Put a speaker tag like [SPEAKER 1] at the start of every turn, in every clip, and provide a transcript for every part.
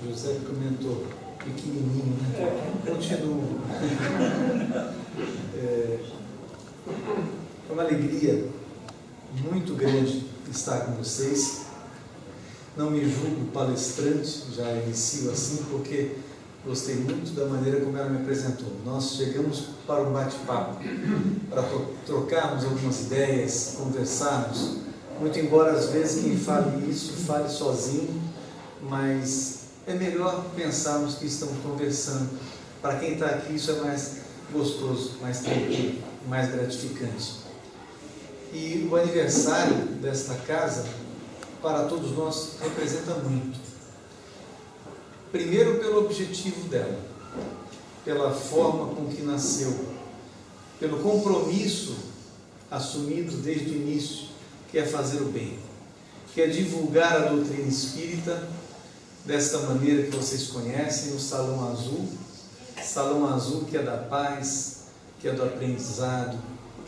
[SPEAKER 1] José comentou, pequenininho, né? Continuo. É uma alegria muito grande estar com vocês. Não me julgo palestrante, já inicio assim, porque gostei muito da maneira como ela me apresentou. Nós chegamos para um bate-papo, para trocarmos algumas ideias, conversarmos. Muito embora às vezes quem fale isso, fale sozinho, mas é melhor pensarmos que estamos conversando. Para quem está aqui isso é mais gostoso, mais tranquilo, mais gratificante. E o aniversário desta casa, para todos nós, representa muito. Primeiro pelo objetivo dela, pela forma com que nasceu, pelo compromisso assumido desde o início, que é fazer o bem, que é divulgar a doutrina espírita desta maneira que vocês conhecem, o Salão Azul que é da paz, que é do aprendizado,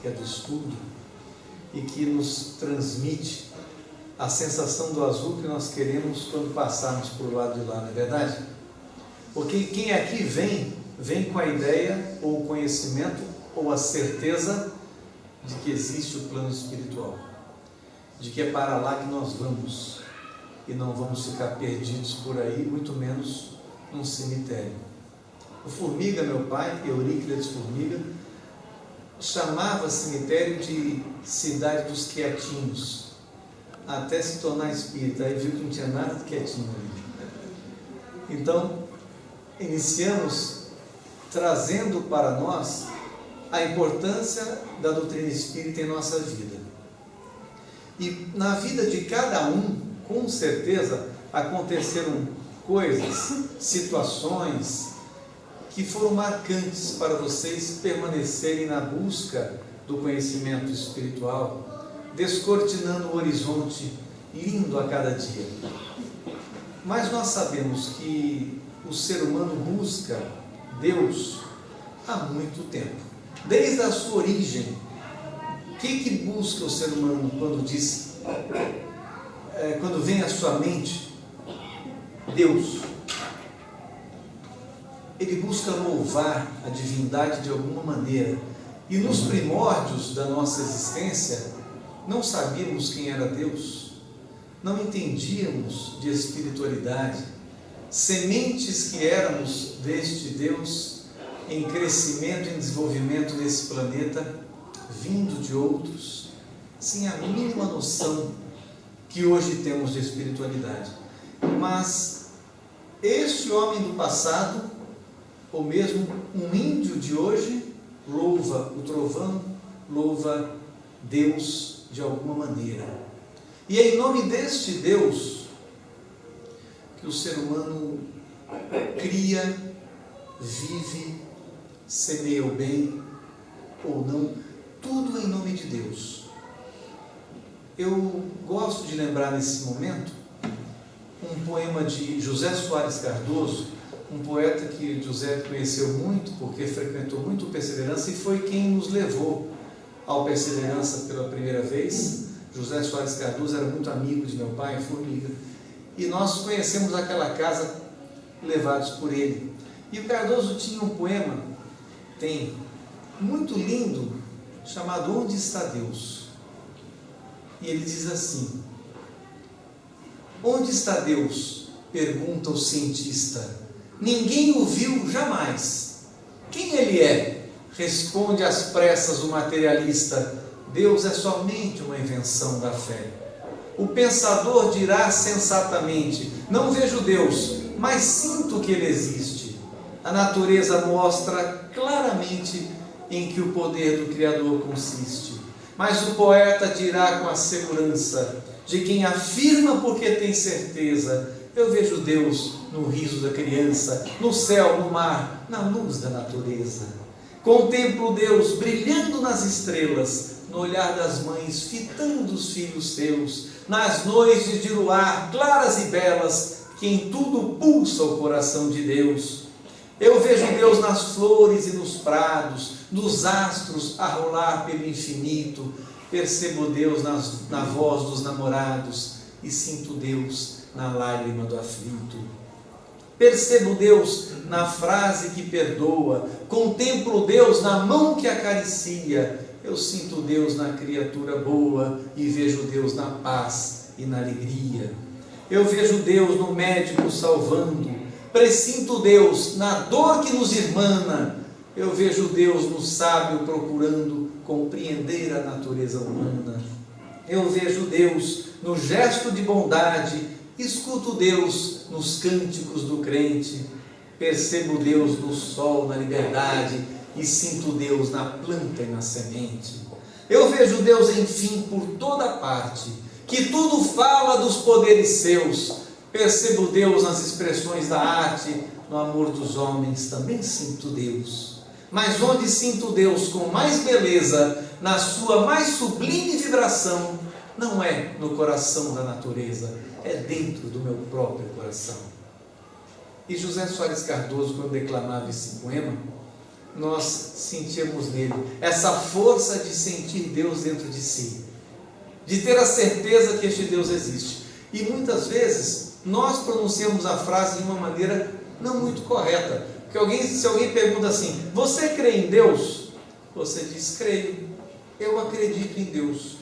[SPEAKER 1] que é do estudo e que nos transmite a sensação do azul que nós queremos quando passarmos por lado de lá, não é verdade? Porque quem aqui vem com a ideia ou o conhecimento ou a certeza de que existe o plano espiritual, de que é para lá que nós vamos e não vamos ficar perdidos por aí, muito menos num cemitério. O Formiga, meu pai, Euríclides Formiga, chamava cemitério de cidade dos quietinhos, até se tornar espírita, aí viu que não tinha nada de quietinho ali. Então, iniciamos trazendo para nós a importância da doutrina espírita em nossa vida. E na vida de cada um, com certeza, aconteceram coisas, situações que foram marcantes para vocês permanecerem na busca do conhecimento espiritual, descortinando o horizonte lindo a cada dia. Mas nós sabemos que o ser humano busca Deus há muito tempo, desde a sua origem. O que busca o ser humano quando diz, quando vem à sua mente Deus? Ele busca louvar a divindade de alguma maneira. E nos primórdios da nossa existência, não sabíamos quem era Deus, não entendíamos de espiritualidade, sementes que éramos deste Deus em crescimento e desenvolvimento nesse planeta, vindo de outros, sem a mínima noção que hoje temos de espiritualidade. Mas este homem do passado, ou mesmo um índio de hoje, louva o trovão, louva Deus de alguma maneira. E é em nome deste Deus que o ser humano cria, vive, semeia o bem ou não, tudo em nome de Deus. Eu gosto de lembrar nesse momento um poema de José Soares Cardoso, um poeta que José conheceu muito, porque frequentou muito o Perseverança e foi quem nos levou ao Perseverança pela primeira vez. José Soares Cardoso era muito amigo de meu pai, Formiga, e nós conhecemos aquela casa levados por ele. E o Cardoso tinha um poema, muito lindo, chamado Onde está Deus? E ele diz assim: onde está Deus? Pergunta o cientista. Ninguém o viu jamais. Quem ele é? Responde às pressas o materialista. Deus é somente uma invenção da fé. O pensador dirá sensatamente: não vejo Deus, mas sinto que ele existe. A natureza mostra claramente em que o poder do Criador consiste. Mas o poeta dirá com a segurança de quem afirma porque tem certeza: eu vejo Deus no riso da criança, no céu, no mar, na luz da natureza. Contemplo Deus brilhando nas estrelas, no olhar das mães fitando os filhos seus, nas noites de luar claras e belas, que em tudo pulsa o coração de Deus. Eu vejo Deus nas flores e nos prados, nos astros a rolar pelo infinito. Percebo Deus na voz dos namorados e sinto Deus na lágrima do aflito. percebo Deus na frase que perdoa, contemplo Deus na mão que acaricia, eu sinto Deus na criatura boa e vejo Deus na paz e na alegria. Eu vejo Deus no médico salvando, pressinto Deus na dor que nos irmana, eu vejo Deus no sábio procurando compreender a natureza humana. Eu vejo Deus no gesto de bondade, escuto Deus nos cânticos do crente, percebo Deus no sol, na liberdade, e sinto Deus na planta e na semente. Eu vejo Deus, enfim, por toda parte, que tudo fala dos poderes seus. Percebo Deus nas expressões da arte, no amor dos homens, também sinto Deus. Mas onde sinto Deus com mais beleza, na sua mais sublime vibração, não é no coração da natureza, é dentro do meu próprio coração. E José Soares Cardoso, quando declamava esse poema, nós sentíamos nele essa força de sentir Deus dentro de si, de ter a certeza que este Deus existe. E muitas vezes nós pronunciamos a frase de uma maneira não muito correta, porque se alguém pergunta assim, você crê em Deus? Você diz, creio, eu acredito em Deus.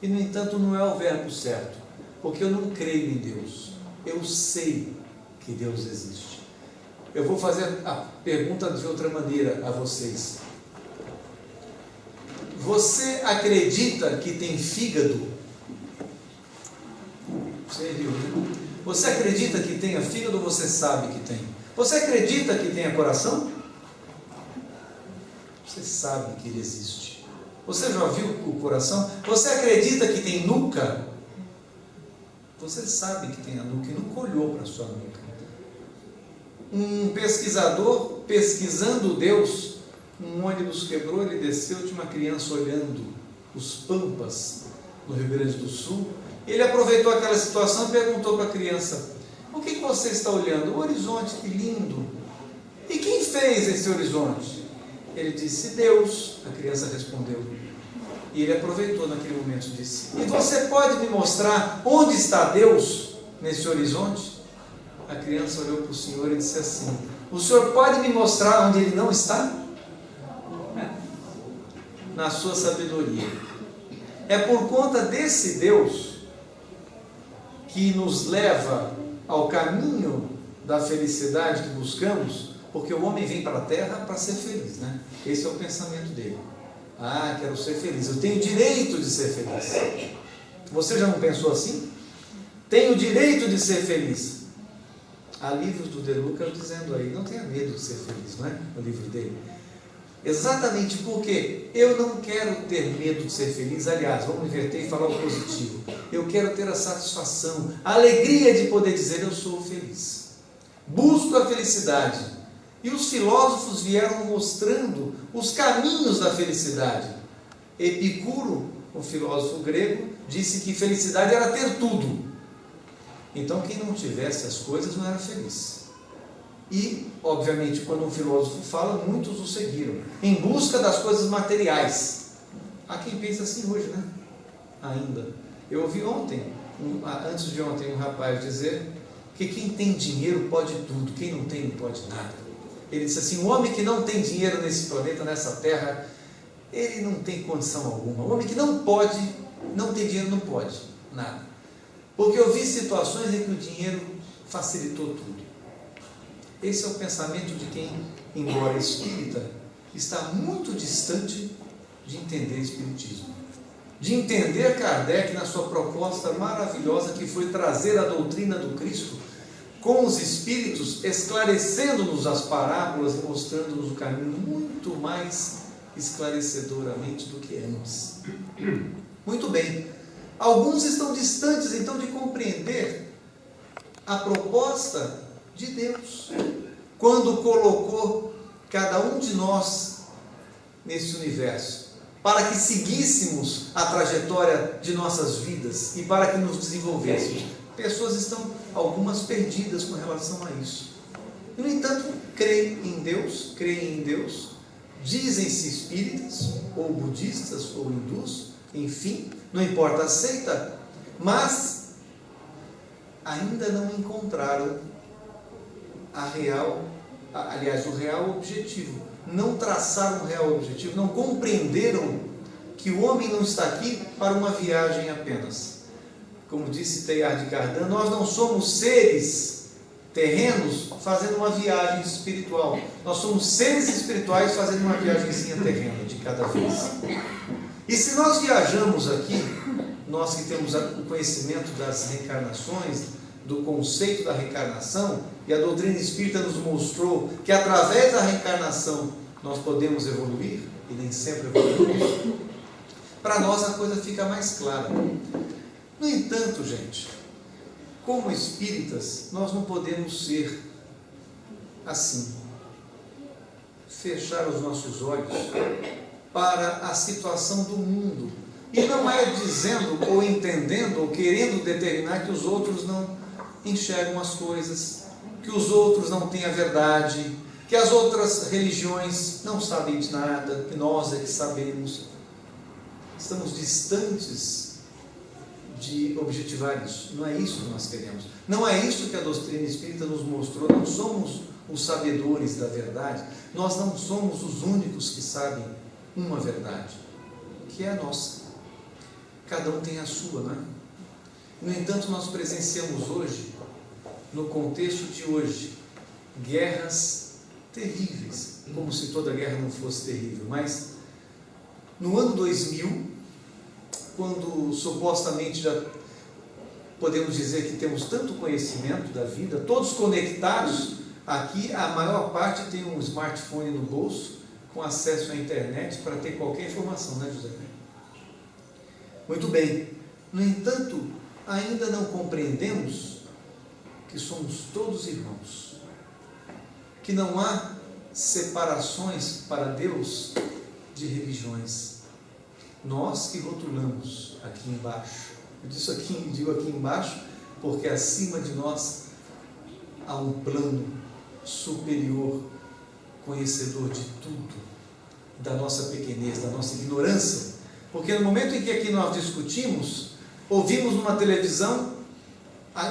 [SPEAKER 1] E no entanto não é o verbo certo, porque eu não creio em Deus, eu sei que Deus existe. Eu vou fazer a pergunta de outra maneira a vocês. Você acredita que tem fígado? Você viu, né? Você acredita que tenha fígado ou você sabe que tem? Você acredita que tenha coração? Você sabe que ele existe. Você já viu o coração? Você acredita que tem nuca? Você sabe que tem a nuca e nunca olhou para a sua nuca. Um pesquisador pesquisando Deus, um ônibus quebrou, ele desceu, tinha uma criança olhando os pampas no Rio Grande do Sul. Ele aproveitou aquela situação e perguntou para a criança, o que você está olhando? O horizonte, que lindo. E quem fez esse horizonte? Ele disse, Deus. A criança respondeu. E ele aproveitou naquele momento e disse, e você pode me mostrar onde está Deus nesse horizonte? A criança olhou para o Senhor e disse assim, o Senhor pode me mostrar onde Ele não está? Na sua sabedoria. É por conta desse Deus que nos leva ao caminho da felicidade que buscamos, porque o homem vem para a terra para ser feliz, né? Esse é o pensamento dele. Ah, quero ser feliz, eu tenho direito de ser feliz. Você já não pensou assim? Tenho direito de ser feliz. Há livros do De Luca dizendo aí, não tenha medo de ser feliz, não é? O livro dele. Exatamente porque eu não quero ter medo de ser feliz. Aliás, vamos inverter e falar o positivo. Eu quero ter a satisfação, a alegria de poder dizer eu sou feliz. Busco a felicidade. E os filósofos vieram mostrando os caminhos da felicidade. Epicuro, um filósofo grego, disse que felicidade era ter tudo. Então quem não tivesse as coisas não era feliz. E, obviamente, quando um filósofo fala, muitos o seguiram, em busca das coisas materiais. Há quem pensa assim hoje, né? Ainda. Eu ouvi ontem, antes de ontem, um rapaz dizer que quem tem dinheiro pode tudo, quem não tem não pode nada. Ele disse assim, o homem que não tem dinheiro nesse planeta, nessa terra, ele não tem condição alguma. O homem que não pode, não tem dinheiro, não pode nada. Porque eu vi situações em que o dinheiro facilitou tudo. Esse é o pensamento de quem, embora espírita, está muito distante de entender espiritismo. De entender Kardec na sua proposta maravilhosa que foi trazer a doutrina do Cristo com os espíritos, esclarecendo-nos as parábolas e mostrando-nos o caminho muito mais esclarecedoramente do que antes. Muito bem. Alguns estão distantes, então, de compreender a proposta de Deus, quando colocou cada um de nós nesse universo, para que seguíssemos a trajetória de nossas vidas e para que nos desenvolvêssemos. Pessoas estão, algumas, perdidas com relação a isso. No entanto, creem em Deus, dizem-se espíritas, ou budistas, ou hindus, enfim, não importa a seita, mas ainda não encontraram o real objetivo. Não traçaram um real objetivo, não compreenderam que o homem não está aqui para uma viagem apenas. Como disse Teilhard de Chardin, nós não somos seres terrenos fazendo uma viagem espiritual. Nós somos seres espirituais fazendo uma viagemzinha terrena de cada vez. E se nós viajamos aqui, nós que temos o conhecimento das reencarnações, do conceito da reencarnação, e a doutrina espírita nos mostrou que através da reencarnação nós podemos evoluir, e nem sempre evoluímos, para nós a coisa fica mais clara. No entanto, gente, como espíritas, nós não podemos ser assim, fechar os nossos olhos para a situação do mundo. E não é dizendo, ou entendendo, ou querendo determinar que os outros não enxergam as coisas, que os outros não têm a verdade, que as outras religiões não sabem de nada, que nós é que sabemos. Estamos distantes de objetivar isso. Não é isso que nós queremos. Não é isso que a doutrina espírita nos mostrou. Não somos os sabedores da verdade. Nós não somos os únicos que sabem uma verdade, que é a nossa. Cada um tem a sua, não é? No entanto, nós presenciamos hoje, no contexto de hoje, guerras terríveis, como se toda guerra não fosse terrível, mas no ano 2000, quando supostamente já podemos dizer que temos tanto conhecimento da vida, todos conectados aqui, a maior parte tem um smartphone no bolso, com acesso à internet para ter qualquer informação, né, José? Muito bem. No entanto, ainda não compreendemos que somos todos irmãos, que não há separações para Deus de religiões. Nós que rotulamos aqui embaixo, eu digo aqui embaixo porque acima de nós há um plano superior, conhecedor de tudo, da nossa pequenez, da nossa ignorância, porque no momento em que aqui nós discutimos, ouvimos numa televisão,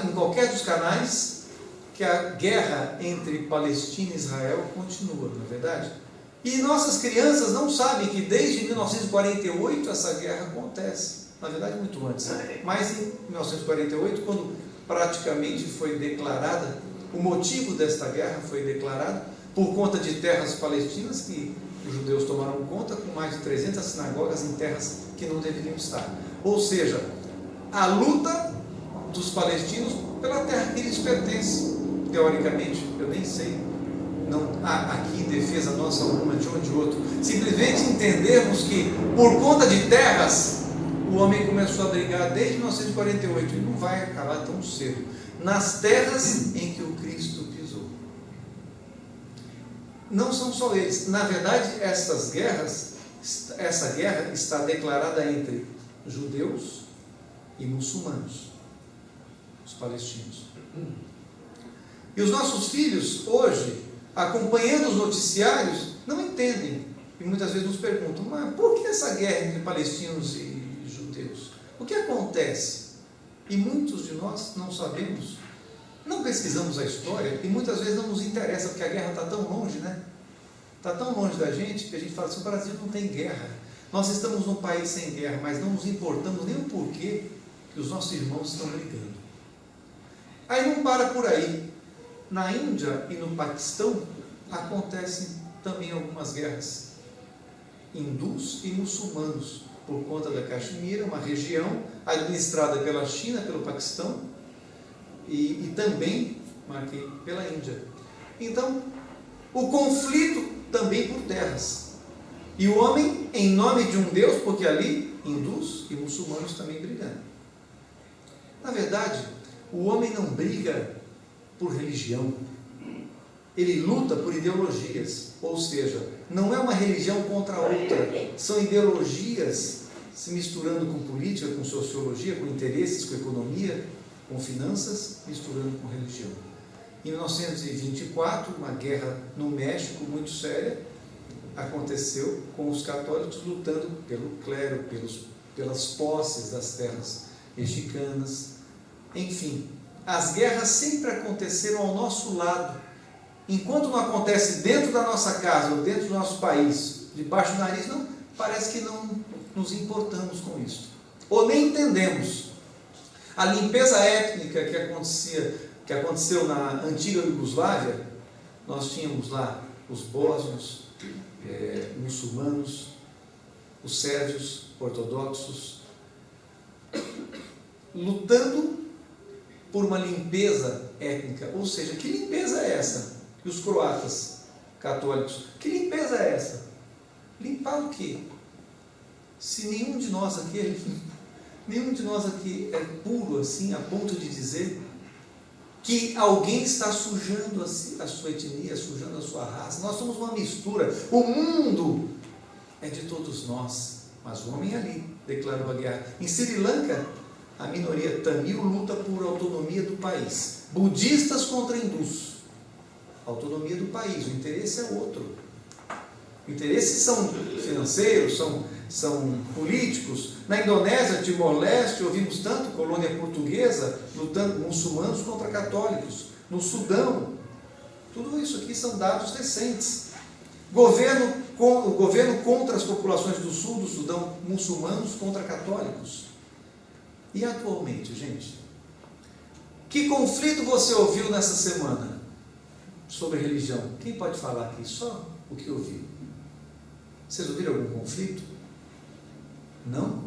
[SPEAKER 1] em qualquer dos canais, que a guerra entre Palestina e Israel continua, não é verdade? E nossas crianças não sabem que desde 1948 essa guerra acontece, na verdade muito antes, mas em 1948, quando praticamente foi declarada, o motivo desta guerra foi declarado por conta de terras palestinas que os judeus tomaram conta, com mais de 300 sinagogas em terras que não deveriam estar. Ou seja, a luta dos palestinos pela terra que lhes pertence, teoricamente, eu nem sei, não há aqui defesa nossa alguma de um de outro, simplesmente entendermos que por conta de terras, o homem começou a brigar desde 1948 e não vai acabar tão cedo, nas terras em que o Cristo pisou. Não são só eles, na verdade essa guerra está declarada entre judeus e muçulmanos, os palestinos. E os nossos filhos hoje, acompanhando os noticiários, não entendem e muitas vezes nos perguntam: mas por que essa guerra entre palestinos e judeus? O que acontece? E muitos de nós não sabemos, não pesquisamos a história e muitas vezes não nos interessa, porque a guerra está tão longe, né? Está tão longe da gente que a gente fala assim: o Brasil não tem guerra, nós estamos num país sem guerra, mas não nos importamos nem o porquê que os nossos irmãos estão brigando. Aí não para por aí. Na Índia e no Paquistão acontecem também algumas guerras, hindus e muçulmanos, por conta da Caxemira, uma região administrada pela China, pelo Paquistão e também, marquei, pela Índia. Então, o conflito também por terras. E o homem, em nome de um Deus, porque ali, hindus e muçulmanos também brigando. Na verdade, o homem não briga por religião, ele luta por ideologias, ou seja, não é uma religião contra a outra, são ideologias se misturando com política, com sociologia, com interesses, com economia, com finanças, misturando com religião. Em 1924, uma guerra no México muito séria aconteceu com os católicos lutando pelo clero, pelas posses das terras mexicanas, enfim. As guerras sempre aconteceram ao nosso lado, enquanto não acontece dentro da nossa casa ou dentro do nosso país, debaixo do nariz, não, parece que não nos importamos com isso. Ou nem entendemos. A limpeza étnica que aconteceu na antiga Iugoslávia, nós tínhamos lá os bósnios, muçulmanos, os sérvios ortodoxos, lutando por uma limpeza étnica. Ou seja, que limpeza é essa? E os croatas católicos, que limpeza é essa? Limpar o quê? Se nenhum de nós aqui é puro assim, a ponto de dizer que alguém está sujando a sua etnia, sujando a sua raça. Nós somos uma mistura. O mundo é de todos nós, mas o homem ali declarou a guerra. Em Sri Lanka, a minoria tamil luta por autonomia do país. Budistas contra hindus. Autonomia do país, o interesse é outro. Interesses são financeiros, são políticos. Na Indonésia, Timor-Leste, ouvimos tanto, colônia portuguesa, lutando muçulmanos contra católicos. No Sudão, tudo isso aqui são dados recentes. O governo contra as populações do sul do Sudão, muçulmanos contra católicos. E atualmente, gente, que conflito você ouviu nessa semana sobre religião? Quem pode falar aqui? Só o que ouviu. Vocês ouviram algum conflito? Não?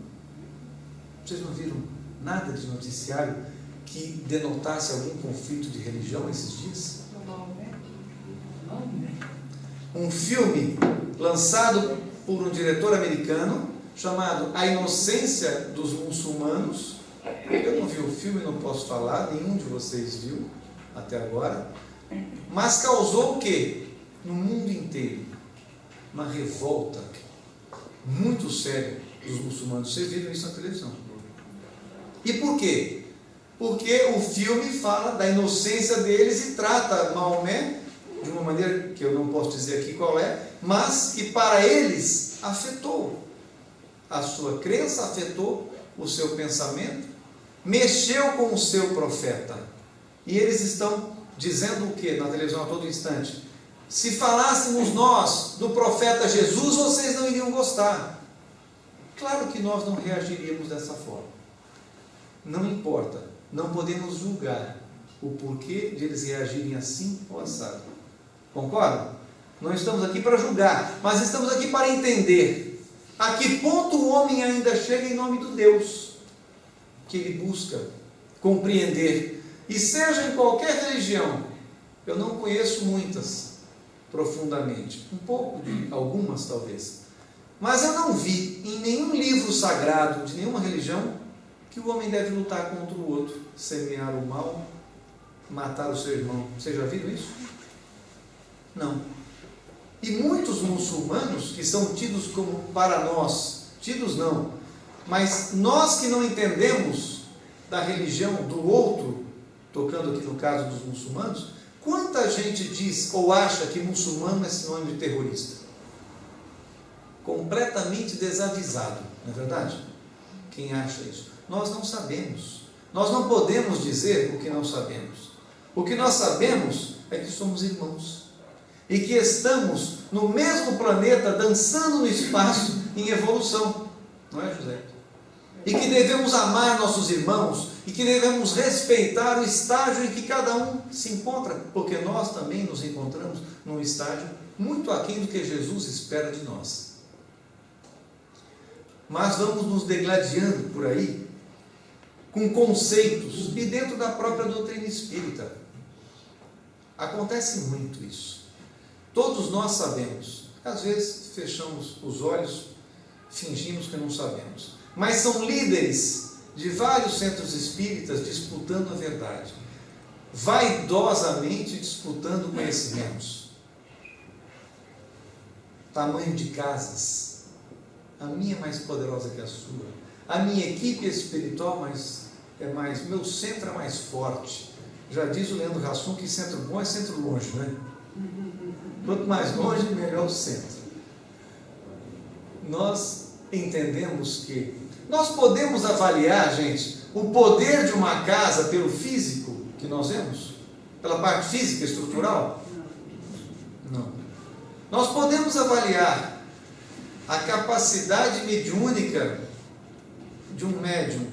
[SPEAKER 1] Vocês não viram nada de noticiário que denotasse algum conflito de religião esses dias? Um filme lançado por um diretor americano chamado A Inocência dos Muçulmanos. Eu não vi o filme, não posso falar, nenhum de vocês viu até agora. Mas causou o quê? No mundo inteiro uma revolta muito séria dos muçulmanos. Vocês viram isso na televisão. E por quê? Porque o filme fala da inocência deles e trata Maomé de uma maneira que eu não posso dizer aqui qual é, mas que para eles afetou a sua crença, afetou o seu pensamento, mexeu com o seu profeta. E eles estão dizendo o que na televisão a todo instante? Se falássemos nós do profeta Jesus, vocês não iriam gostar. Claro que nós não reagiríamos dessa forma. Não importa, não podemos julgar o porquê de eles reagirem assim ou assado. Concorda? Não estamos aqui para julgar, mas estamos aqui para entender a que ponto o homem ainda chega em nome do Deus que ele busca compreender. E seja em qualquer religião, eu não conheço muitas profundamente, um pouco de algumas talvez, mas eu não vi em nenhum livro sagrado de nenhuma religião que o homem deve lutar contra o outro, semear o mal, matar o seu irmão. Vocês já viram isso? Não. E muitos muçulmanos que são tidos como para nós, tidos não, mas nós que não entendemos da religião do outro, tocando aqui no caso dos muçulmanos, quanta gente diz ou acha que muçulmano é sinônimo de terrorista? Completamente desavisado, não é verdade? Quem acha isso? Nós não sabemos. Nós não podemos dizer o que não sabemos. O que nós sabemos é que somos irmãos. E que estamos no mesmo planeta, dançando no espaço, em evolução. Não é, José? E que devemos amar nossos irmãos, e que devemos respeitar o estágio em que cada um se encontra, porque nós também nos encontramos num estágio muito aquém do que Jesus espera de nós. Mas vamos nos degladiando por aí, com conceitos, e dentro da própria doutrina espírita. Acontece muito isso. Todos nós sabemos, às vezes fechamos os olhos, fingimos que não sabemos, mas são líderes de vários centros espíritas disputando a verdade, vaidosamente disputando conhecimentos. Tamanho de casas, a minha é mais poderosa que a sua, a minha equipe espiritual meu centro é mais forte. Já diz o Leandro Hassum que centro bom é centro longe, né? Quanto mais longe, melhor o centro. Nós entendemos que nós podemos avaliar, gente, o poder de uma casa pelo físico que nós vemos, pela parte física, estrutural. Nós podemos avaliar a capacidade mediúnica de um médium,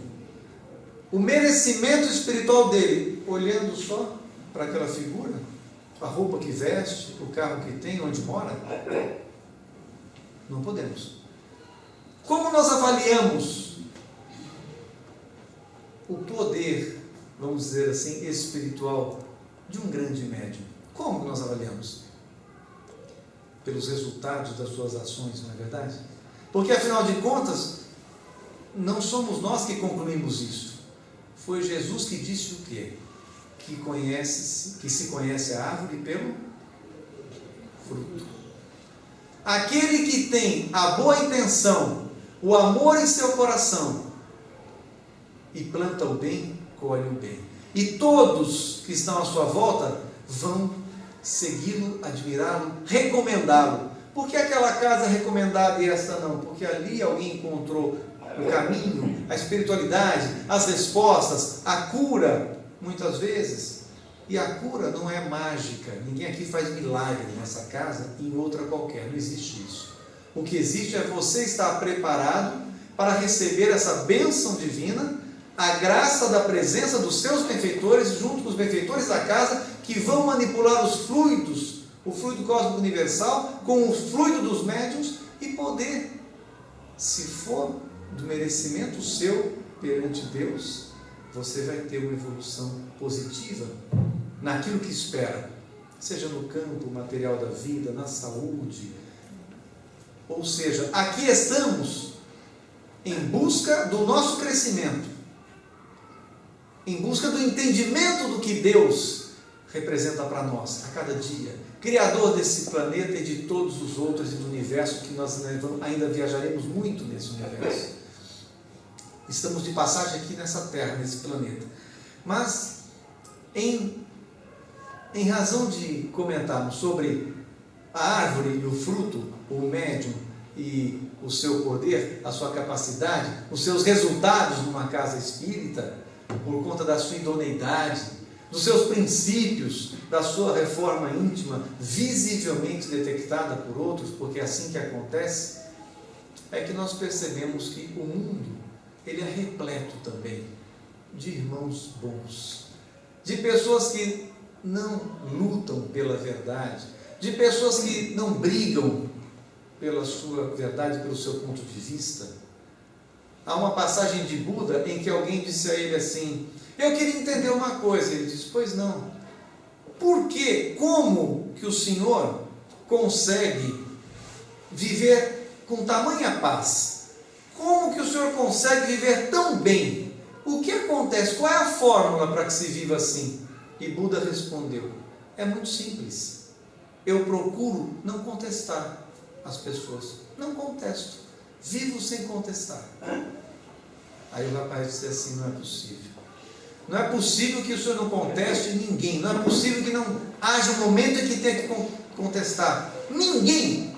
[SPEAKER 1] o merecimento espiritual dele, olhando só para aquela figura, a roupa que veste, o carro que tem, onde mora? Não podemos. Como nós avaliamos o poder, vamos dizer assim, espiritual de um grande médium? Como nós avaliamos? Pelos resultados das suas ações, não é verdade? Porque, afinal de contas, não somos nós que concluímos isso. Foi Jesus que disse o quê? Que se conhece a árvore pelo fruto. Aquele que tem a boa intenção, o amor em seu coração, e planta o bem, colhe o bem. E todos que estão à sua volta vão segui-lo, admirá-lo, recomendá-lo. Por que aquela casa é recomendada e esta não? Porque ali alguém encontrou o caminho, a espiritualidade, as respostas, a cura, muitas vezes. E a cura não é mágica. Ninguém aqui faz milagre nessa casa e em outra qualquer. Não existe isso. O que existe é você estar preparado para receber essa bênção divina, a graça da presença dos seus benfeitores, junto com os benfeitores da casa, que vão manipular os fluidos, o fluido cósmico universal, com o fluido dos médiuns, e poder, se for do merecimento seu perante Deus, você vai ter uma evolução positiva naquilo que espera, seja no campo material da vida, na saúde. Ou seja, aqui estamos em busca do nosso crescimento, em busca do entendimento do que Deus representa para nós a cada dia, Criador desse planeta e de todos os outros e do universo, que nós ainda viajaremos muito nesse universo. Estamos de passagem aqui nessa terra, nesse planeta. Mas, em razão de comentarmos sobre a árvore e o fruto, o médium e o seu poder, a sua capacidade, os seus resultados numa casa espírita, por conta da sua idoneidade, dos seus princípios, da sua reforma íntima, visivelmente detectada por outros, porque é assim que acontece, é que nós percebemos que o mundo, ele é repleto também de irmãos bons, de pessoas que não lutam pela verdade, de pessoas que não brigam pela sua verdade, pelo seu ponto de vista. Há uma passagem de Buda em que alguém disse a ele assim: eu queria entender uma coisa. Ele disse: pois não. Por que, como que o Senhor consegue viver com tamanha paz? Como que o Senhor consegue viver tão bem? O que acontece? Qual é a fórmula para que se viva assim? E Buda respondeu: é muito simples. Eu procuro não contestar as pessoas. Não contesto. Vivo sem contestar. Aí o rapaz disse assim: não é possível. Não é possível que o senhor não conteste ninguém. Não é possível que não haja um momento em que tenha que contestar ninguém.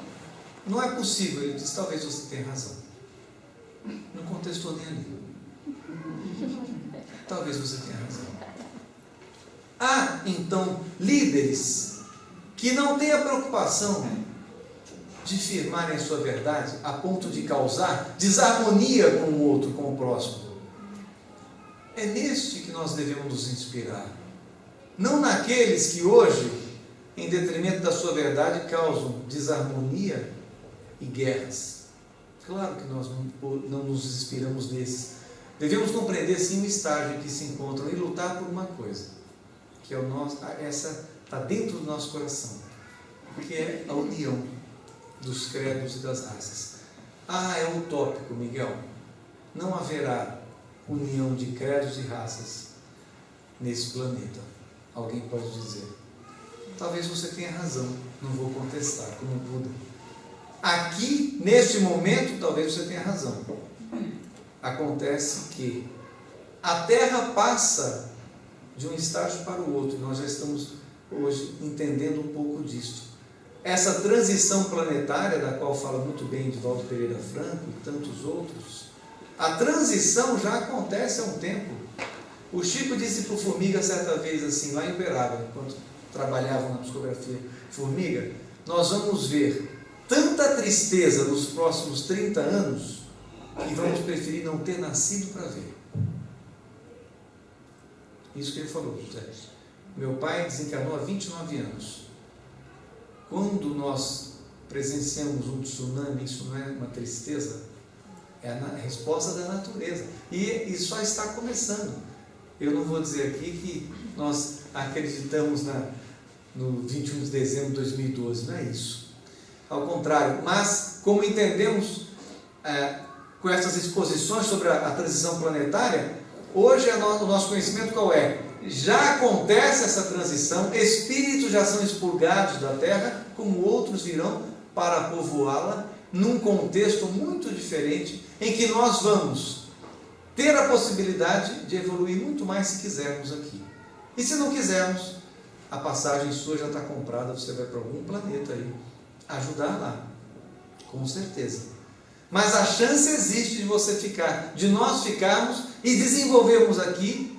[SPEAKER 1] Não é possível. Ele disse: talvez você tenha razão. Não contestou nem ali. Talvez você tenha razão. Há então líderes que não têm a preocupação de firmarem a sua verdade a ponto de causar desarmonia com o outro, com o próximo. É neste que nós devemos nos inspirar, não naqueles que hoje, em detrimento da sua verdade, causam desarmonia e guerras. Claro que nós não nos inspiramos nesses. Devemos compreender sim o estágio em que se encontram e lutar por uma coisa, que é o nosso, essa está dentro do nosso coração, que é a união dos credos e das raças. É utópico, Miguel. Não haverá união de credos e raças nesse planeta. Alguém pode dizer. Talvez você tenha razão, não vou contestar, como Buda. Aqui, neste momento, talvez você tenha razão. Acontece que a Terra passa de um estágio para o outro, e nós já estamos hoje entendendo um pouco disto. Essa transição planetária, da qual fala muito bem Divaldo Pereira Franco e tantos outros, a transição já acontece há um tempo. O Chico disse para o Formiga certa vez assim, lá em Uberaba, enquanto trabalhavam na psicografia: Formiga, nós vamos ver tanta tristeza nos próximos 30 anos que vamos preferir não ter nascido para ver. Isso que ele falou, José. Meu pai desencarnou há 29 anos. Quando nós presenciamos um tsunami, isso não é uma tristeza? É a resposta da natureza. E só está começando. Eu não vou dizer aqui que nós acreditamos no 21 de dezembro de 2012, não é isso. Ao contrário, mas como entendemos com essas exposições sobre a transição planetária, hoje o nosso conhecimento qual é? Já acontece essa transição, espíritos já são expurgados da Terra, como outros virão para povoá-la, num contexto muito diferente, em que nós vamos ter a possibilidade de evoluir muito mais se quisermos aqui. E se não quisermos, a passagem sua já está comprada, você vai para algum planeta aí, ajudar lá, com certeza. Mas a chance existe de você ficar, de nós ficarmos e desenvolvermos aqui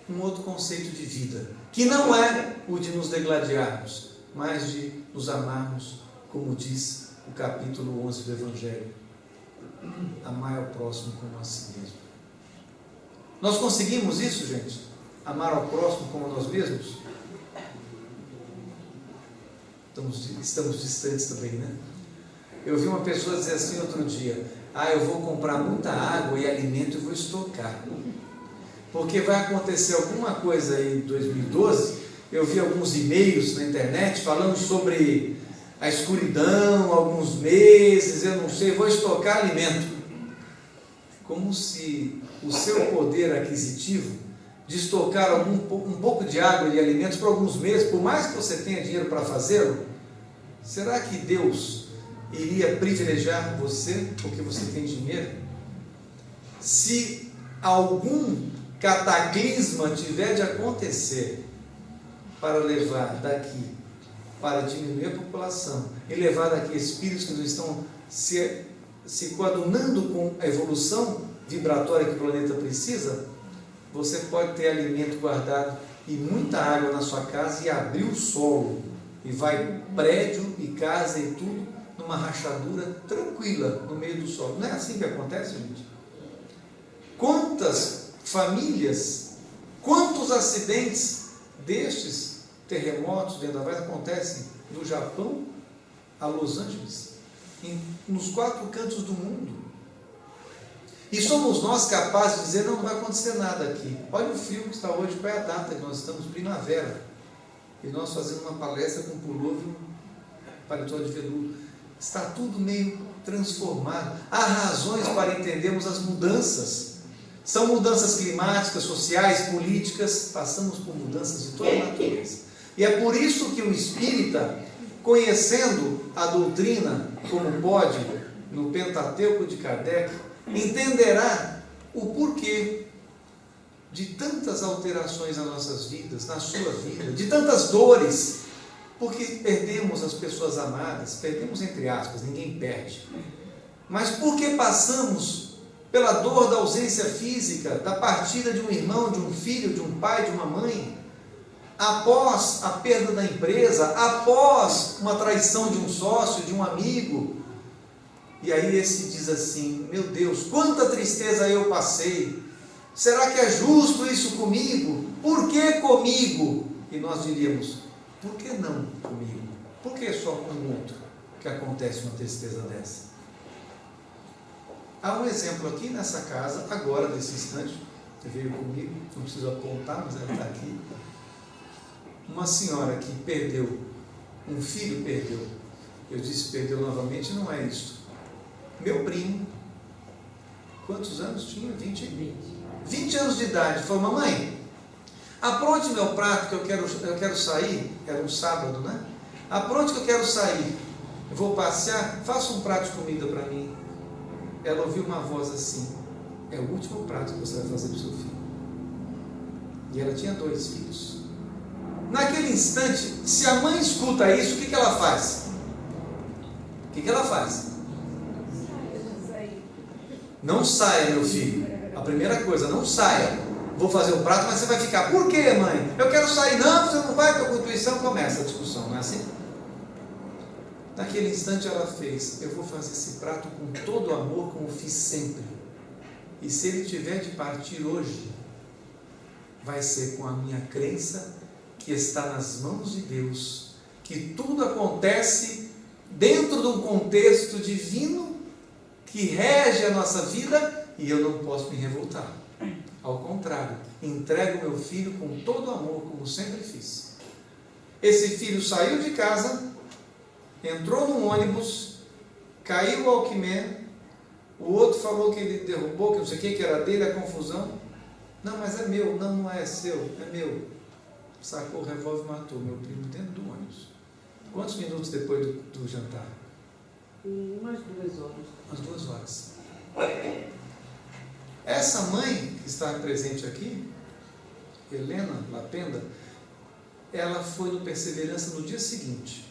[SPEAKER 1] um outro conceito de vida, que não é o de nos degladiarmos, mas de nos amarmos, como diz o capítulo 11 do Evangelho. Amar ao próximo como a si mesmo. Nós conseguimos isso, gente? Amar ao próximo como a nós mesmos? Estamos distantes também, né? Eu vi uma pessoa dizer assim outro dia: eu vou comprar muita água e alimento e vou estocar, porque vai acontecer alguma coisa aí em 2012. Eu vi alguns e-mails na internet falando sobre a escuridão, alguns meses, eu não sei, vou estocar alimento. Como se o seu poder aquisitivo de estocar um pouco de água e alimentos por alguns meses, por mais que você tenha dinheiro para fazê-lo, será que Deus iria privilegiar você porque você tem dinheiro? Se algum cataclisma tiver de acontecer para levar daqui, para diminuir a população e levar daqui espíritos que não estão se coadunando com a evolução vibratória que o planeta precisa, você pode ter alimento guardado e muita água na sua casa e abrir o solo e vai prédio e casa e tudo numa rachadura tranquila no meio do solo. Não é assim que acontece, gente? Quantas famílias, quantos acidentes destes terremotos, vendavais acontecem do Japão a Los Angeles, nos 4 cantos do mundo. E somos nós capazes de dizer: não vai acontecer nada aqui. Olha o frio que está hoje, qual é a data que nós estamos? Primavera. E nós fazendo uma palestra com pullover, paletó de veludo. Está tudo meio transformado. Há razões para entendermos as mudanças. São mudanças climáticas, sociais, políticas. Passamos por mudanças de toda a natureza. E é por isso que o espírita, conhecendo a doutrina como pode, no Pentateuco de Kardec, entenderá o porquê de tantas alterações nas nossas vidas, na sua vida, de tantas dores, porque perdemos as pessoas amadas, perdemos entre aspas, ninguém perde, mas porque passamos pela dor da ausência física, da partida de um irmão, de um filho, de um pai, de uma mãe, após a perda da empresa, após uma traição de um sócio, de um amigo. E aí esse diz assim: meu Deus, quanta tristeza eu passei, será que é justo isso comigo? Por que comigo? E nós diríamos: por que não comigo? Por que só com o outro que acontece uma tristeza dessa? Há um exemplo aqui nessa casa, agora nesse instante, que veio comigo, não preciso apontar, mas ela está aqui. Uma senhora que perdeu, um filho perdeu, eu disse perdeu novamente, não é isso. Meu primo, quantos anos tinha? 20 anos de idade. Falou: mamãe, apronte meu prato que eu quero sair. Era um sábado, né? Apronte que eu quero sair. Eu vou passear, faça um prato de comida para mim. Ela ouviu uma voz assim: é o último prato que você vai fazer para o seu filho. E ela tinha 2 filhos. Naquele instante, se a mãe escuta isso, o que ela faz? O que ela faz? Não saia, meu filho. A primeira coisa, não saia. Vou fazer o prato, mas você vai ficar. Por quê, mãe? Eu quero sair. Não, você não vai, porque a intuição começa a discussão, não é assim? Naquele instante ela fez: eu vou fazer esse prato com todo amor, como fiz sempre. E se ele tiver de partir hoje, vai ser com a minha crença que está nas mãos de Deus, que tudo acontece dentro de um contexto divino que rege a nossa vida, e eu não posso me revoltar. Ao contrário, entrego meu filho com todo amor, como sempre fiz. Esse filho saiu de casa, entrou num ônibus, caiu o Walkman, o outro falou que ele derrubou, que não sei o que era dele, a confusão. Não, mas é meu. Não, não é seu, é meu. Sacou o revólver e matou meu primo dentro do ônibus. Quantos minutos depois do jantar?
[SPEAKER 2] Umas 2 horas.
[SPEAKER 1] Umas 2 horas. Essa mãe que está presente aqui, Helena Lapenda, ela foi no Perseverança no dia seguinte.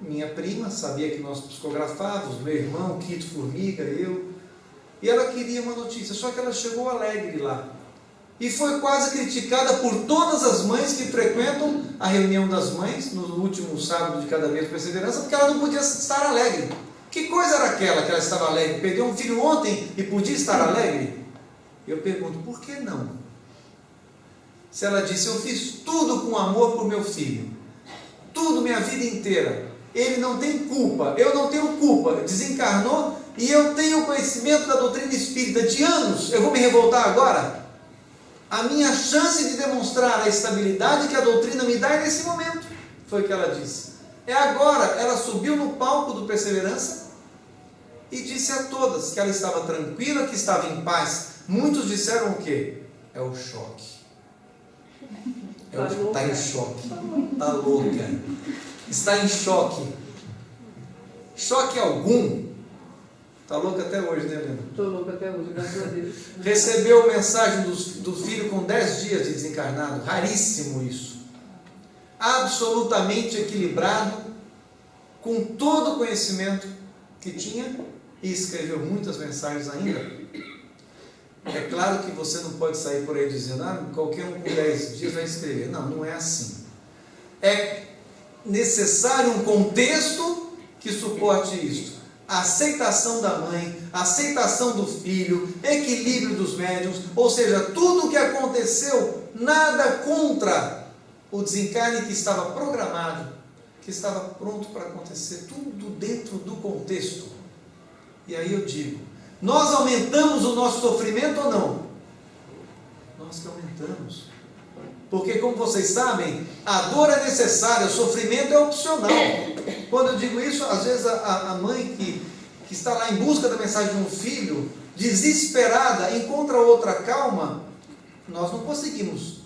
[SPEAKER 1] Minha prima sabia que nós psicografávamos, meu irmão, Quito Formiga, eu, e ela queria uma notícia, só que ela chegou alegre lá. E foi quase criticada por todas as mães que frequentam a reunião das mães, no último sábado de cada mês de Perseverança, porque ela não podia estar alegre. Que coisa era aquela que ela estava alegre? Perdeu um filho ontem e podia estar alegre? Eu pergunto, por que não? Se ela disse, eu fiz tudo com amor por meu filho, tudo, minha vida inteira, ele não tem culpa, eu não tenho culpa, desencarnou e eu tenho conhecimento da doutrina espírita de anos, eu vou me revoltar agora? A minha chance de demonstrar a estabilidade que a doutrina me dá é nesse momento, foi o que ela disse. É agora. Ela subiu no palco do Perseverança e disse a todas que ela estava tranquila, que estava em paz. Muitos disseram o quê? É o choque. Está em choque. Está louca. Está em choque. Choque algum. Está louca até hoje, né, Helena?
[SPEAKER 2] Estou louca até hoje, graças a Deus.
[SPEAKER 1] Recebeu mensagem do filho com 10 dias de desencarnado. Raríssimo isso. Absolutamente equilibrado, com todo o conhecimento que tinha, e escreveu muitas mensagens ainda. É claro que você não pode sair por aí dizendo, qualquer um com 10 dias vai escrever. Não, não é assim. É necessário um contexto que suporte isso. A aceitação da mãe, a aceitação do filho, equilíbrio dos médiuns, ou seja, tudo o que aconteceu, nada contra o desencarne que estava programado, que estava pronto para acontecer, tudo dentro do contexto. E aí eu digo, nós aumentamos o nosso sofrimento ou não? Nós que aumentamos. Porque, como vocês sabem, a dor é necessária, o sofrimento é opcional. Quando eu digo isso, às vezes a mãe que está lá em busca da mensagem de um filho, desesperada, encontra outra calma. Nós não conseguimos,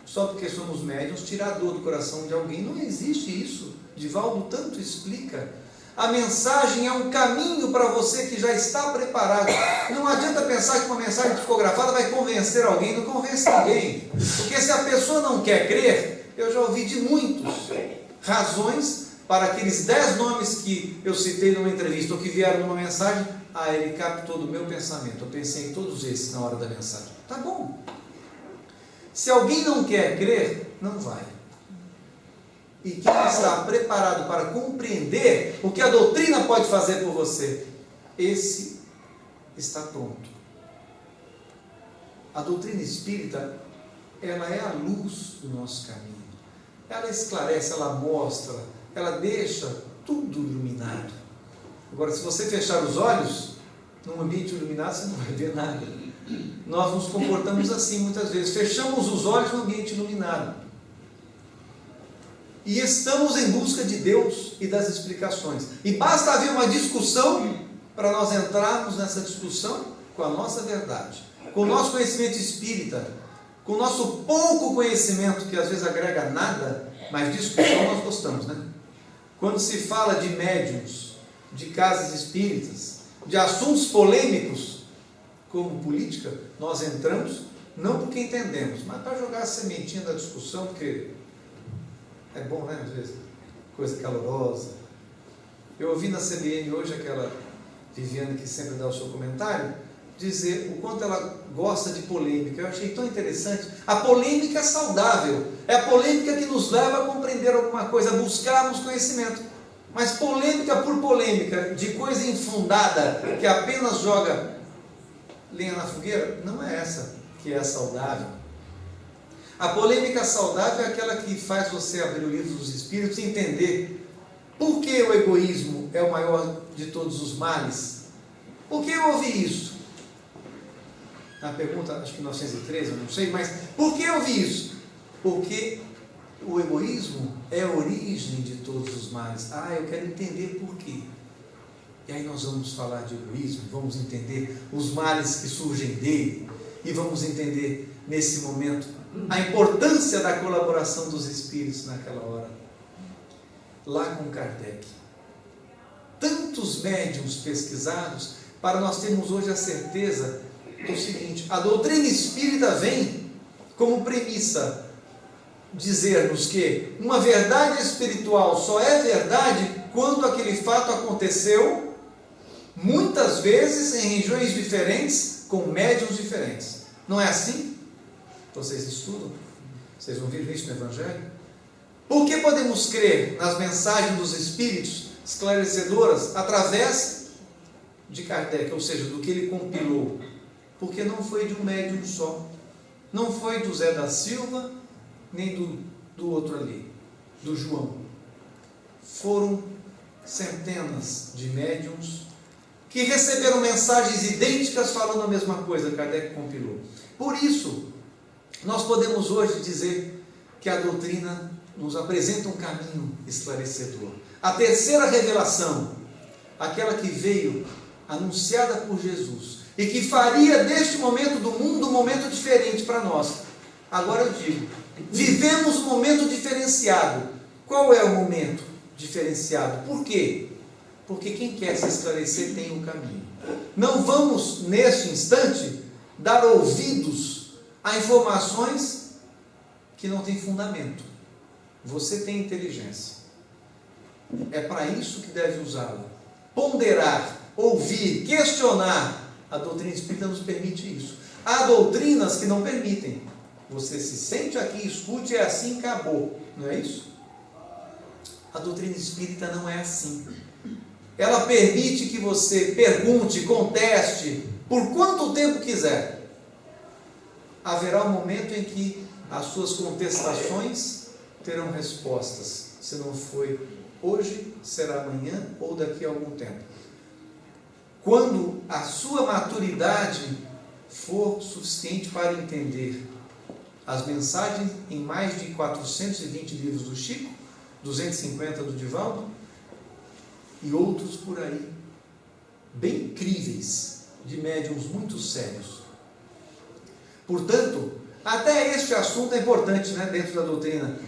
[SPEAKER 1] só porque somos médiuns, tirar a dor do coração de alguém. Não existe isso. Divaldo tanto explica. A mensagem é um caminho para você que já está preparado. Não adianta pensar que uma mensagem psicografada vai convencer alguém. Não convence ninguém. Porque se a pessoa não quer crer, eu já ouvi de muitos razões para aqueles 10 nomes que eu citei numa entrevista ou que vieram numa mensagem. Ele captou do meu pensamento. Eu pensei em todos esses na hora da mensagem. Tá bom. Se alguém não quer crer, não vai. E quem está preparado para compreender o que a doutrina pode fazer por você, esse está pronto. A doutrina espírita, ela é a luz do nosso caminho. Ela esclarece, ela mostra, ela deixa tudo iluminado. Agora, se você fechar os olhos, num ambiente iluminado, você não vai ver nada. Nós nos comportamos assim muitas vezes. Fechamos os olhos no ambiente iluminado. E estamos em busca de Deus e das explicações. E basta haver uma discussão para nós entrarmos nessa discussão com a nossa verdade, com o nosso conhecimento espírita, com o nosso pouco conhecimento, que às vezes agrega nada, mas discussão nós gostamos, né? Quando se fala de médiuns, de casas espíritas, de assuntos polêmicos, como política, nós entramos, não porque entendemos, mas para jogar a sementinha da discussão, porque é bom, né, às vezes, coisa calorosa. Eu ouvi na CBN hoje aquela Viviane, que sempre dá o seu comentário, dizer o quanto ela gosta de polêmica. Eu achei tão interessante. A polêmica é saudável, é a polêmica que nos leva a compreender alguma coisa, a buscarmos conhecimento. Mas polêmica por polêmica, de coisa infundada, que apenas joga lenha na fogueira, não é essa que é saudável. A polêmica saudável é aquela que faz você abrir o livro dos Espíritos e entender por que o egoísmo é o maior de todos os males. Por que eu ouvi isso? Na pergunta, acho que 913, eu não sei, mas por que eu ouvi isso? Porque o egoísmo é a origem de todos os males. Eu quero entender por quê. E aí nós vamos falar de egoísmo, vamos entender os males que surgem dele, e vamos entender, nesse momento, a importância da colaboração dos Espíritos naquela hora. Lá com Kardec. Tantos médiuns pesquisados, para nós termos hoje a certeza do seguinte: a doutrina espírita vem como premissa dizer-nos que uma verdade espiritual só é verdade quando aquele fato aconteceu muitas vezes em regiões diferentes, com médiuns diferentes. Não é assim? Vocês estudam? Vocês não viram isso no Evangelho? Por que podemos crer nas mensagens dos Espíritos esclarecedoras através de Kardec, ou seja, do que ele compilou? Porque não foi de um médium só. Não foi do Zé da Silva, nem do outro ali, do João. Foram centenas de médiums que receberam mensagens idênticas falando a mesma coisa. Kardec compilou. Por isso, nós podemos hoje dizer que a doutrina nos apresenta um caminho esclarecedor. A terceira revelação, aquela que veio anunciada por Jesus e que faria deste momento do mundo um momento diferente para nós. Agora eu digo, vivemos um momento diferenciado. Qual é o momento diferenciado? Por quê? Porque quem quer se esclarecer tem um caminho. Não vamos, neste instante, dar ouvidos a informações que não têm fundamento. Você tem inteligência. É para isso que deve usá-la. Ponderar, ouvir, questionar. A doutrina espírita nos permite isso. Há doutrinas que não permitem. Você se sente aqui, escute, é assim, acabou. Não é isso? A doutrina espírita não é assim. Ela permite que você pergunte, conteste, por quanto tempo quiser. Haverá um momento em que as suas contestações terão respostas. Se não foi hoje, será amanhã ou daqui a algum tempo. Quando a sua maturidade for suficiente para entender as mensagens em mais de 420 livros do Chico, 250 do Divaldo e outros por aí, bem incríveis, de médiuns muito sérios. Portanto, até este assunto é importante, né, dentro da doutrina.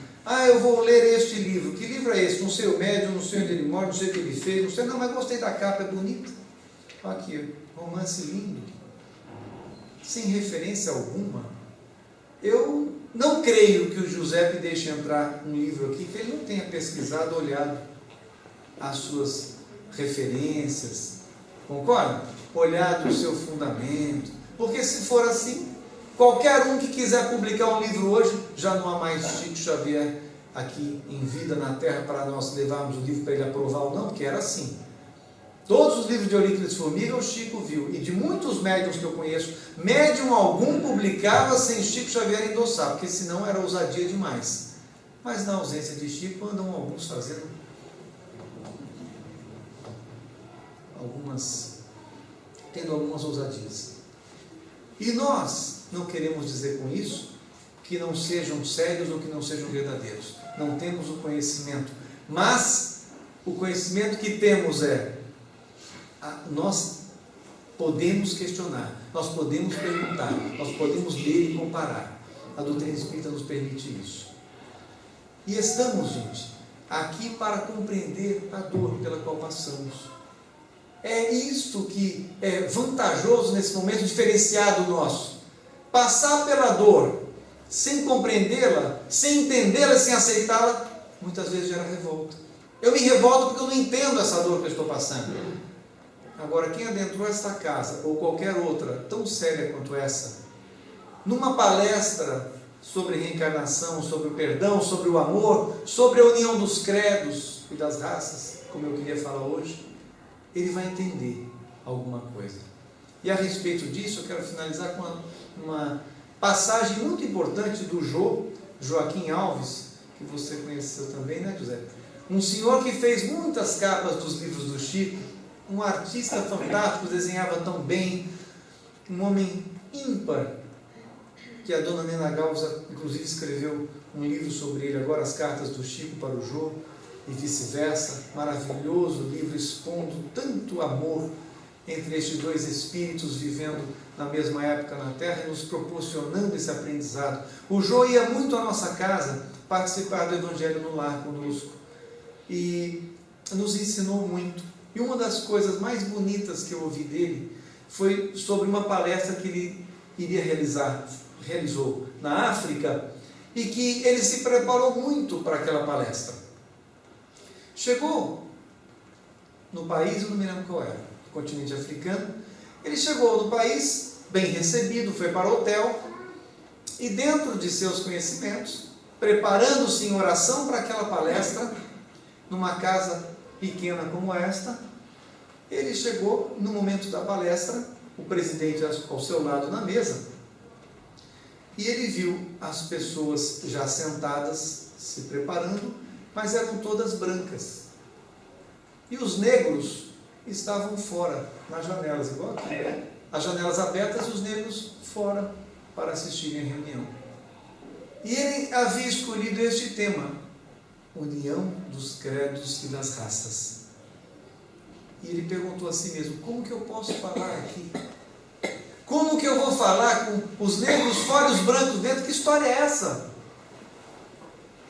[SPEAKER 1] Eu vou ler este livro. Que livro é esse? Não sei o médium, não sei onde ele mora, não sei o que ele fez, não sei, não, mas gostei da capa, é bonita. Olha aqui, romance lindo, sem referência alguma. Eu não creio que o Giuseppe deixe entrar um livro aqui que ele não tenha pesquisado, olhado as suas referências, concorda? Olhado o seu fundamento, porque se for assim, qualquer um que quiser publicar um livro hoje, já não há mais Chico Xavier aqui em vida na Terra para nós levarmos o livro para ele aprovar ou não, porque era assim. Todos os livros de Eurípides Formiga o Chico viu, e de muitos médiuns que eu conheço, médium algum publicava sem Chico Xavier endossar, porque senão era ousadia demais. Mas na ausência de Chico, andam alguns fazendo tendo algumas ousadias. E nós não queremos dizer com isso que não sejam sérios ou que não sejam verdadeiros. Não temos o conhecimento, mas o conhecimento que temos nós podemos questionar, nós podemos perguntar, nós podemos ler e comparar. A doutrina espírita nos permite isso. E estamos, gente, aqui para compreender a dor pela qual passamos. É isto que é vantajoso nesse momento diferenciado nosso. Passar pela dor, sem compreendê-la, sem entendê-la, sem aceitá-la, muitas vezes gera revolta. Eu me revolto porque eu não entendo essa dor que eu estou passando. Agora, quem adentrou esta casa, ou qualquer outra, tão séria quanto essa, numa palestra sobre reencarnação, sobre o perdão, sobre o amor, sobre a união dos credos e das raças, como eu queria falar hoje, ele vai entender alguma coisa. E a respeito disso, eu quero finalizar com uma passagem muito importante do Joaquim Alves, que você conheceu também, né, José? Um senhor que fez muitas capas dos livros do Chico, um artista fantástico, desenhava tão bem, um homem ímpar, que a dona Nena Galva, inclusive, escreveu um livro sobre ele agora, As Cartas do Chico para o Jô, e vice-versa. Maravilhoso livro, expondo tanto amor entre estes dois espíritos vivendo na mesma época na Terra e nos proporcionando esse aprendizado. O Jô ia muito à nossa casa participar do Evangelho no Lar conosco e nos ensinou muito. E uma das coisas mais bonitas que eu ouvi dele foi sobre uma palestra que ele realizou na África, e que ele se preparou muito para aquela palestra. Chegou no país, eu não me lembro qual era, no continente africano. Ele chegou no país, bem recebido, foi para o hotel, e dentro de seus conhecimentos, preparando-se em oração para aquela palestra, numa casa pequena como esta, ele chegou no momento da palestra, o presidente ao seu lado na mesa, e ele viu as pessoas já sentadas, se preparando, mas eram todas brancas. E os negros estavam fora, nas janelas, igual aqui. As janelas abertas e os negros fora para assistirem a reunião. E ele havia escolhido este tema, União dos Credos e das Raças. E ele perguntou a si mesmo, como que eu posso falar aqui? Como que eu vou falar com os negros fora e os brancos dentro? Que história é essa?